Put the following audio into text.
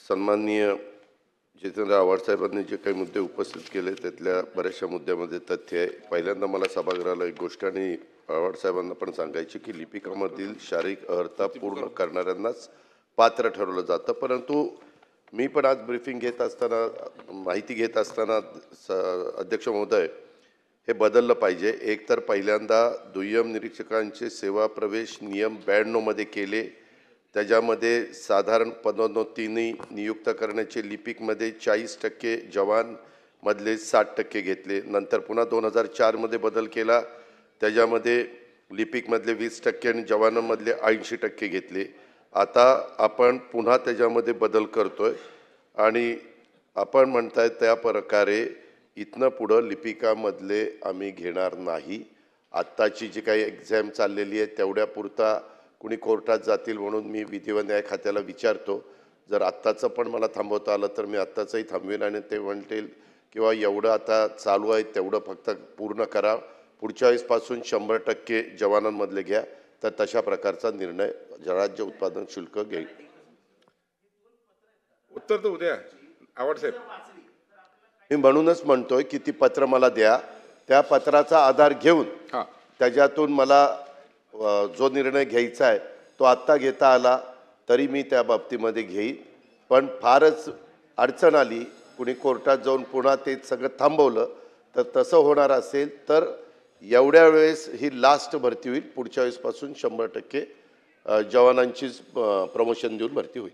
सन्माननीय जितेंद्र आव्हाड साहेबांनी जे काही मुद्दे उपस्थित केले त्यातल्या बऱ्याचशा मुद्द्यामध्ये तथ्य आहे. पहिल्यांदा मला सभागृहाला एक गोष्ट आणि आव्हाड साहेबांना पण सांगायची की लिपिकामधील शारीरिक अर्हता पूर्ण करणाऱ्यांनाच पात्र ठरवलं जातं. परंतु मी पण आज ब्रीफिंग घेत असताना माहिती घेत असताना अध्यक्ष महोदय हे बदललं पाहिजे. एक तर पहिल्यांदा दुय्यम निरीक्षकांचे सेवा प्रवेश नियम 92 मध्ये केले. त्याच्यामध्ये साधारण पदोन्नतीने नियुक्त करण्याचे लिपिकमध्ये 40% जवानमधले 60% घेतले. नंतर पुन्हा 2004 मध्ये बदल केला. त्याच्यामध्ये लिपिकमधले 20% आणि जवानांमधले 80% घेतले. आता आपण पुन्हा त्याच्यामध्ये बदल करतोय आणि आपण म्हणताय त्या प्रकारे इथनं पुढं लिपिकामधले आम्ही घेणार नाही. आत्ताची जी काही एक्झाम चाललेली आहे तेवढ्यापुरता कुणी कोर्टात जातील म्हणून मी विधी व न्याय खात्याला विचारतो. जर आत्ताचं पण मला थांबवता आलं तर मी आत्ताचंही थांबवेन आणि ते म्हणतील किंवा एवढं आता चालू आहे तेवढं फक्त पूर्ण करा, पुढच्या वेळेसपासून 100% जवानांमधले घ्या. तर तशा प्रकारचा निर्णय राज्य उत्पादन शुल्क घेईल. उत्तर तर उद्या आव्हाड साहेब. मी म्हणूनच म्हणतोय की ती पत्र मला द्या. त्या पत्राचा आधार घेऊन त्याच्यातून मला जो निर्णय घ्यायचा आहे तो आत्ता घेता आला तरी मी त्या बाबतीमध्ये घेईन. पण फारच अडचण आली, कुणी कोर्टात जाऊन पुन्हा ते सगळं थांबवलं तर तसं होणार असेल तर एवढ्या वेळेस ही लास्ट भरती होईल. पुढच्या वेळेसपासून 100% जवानांचीच प्रमोशन देऊन भरती होईल.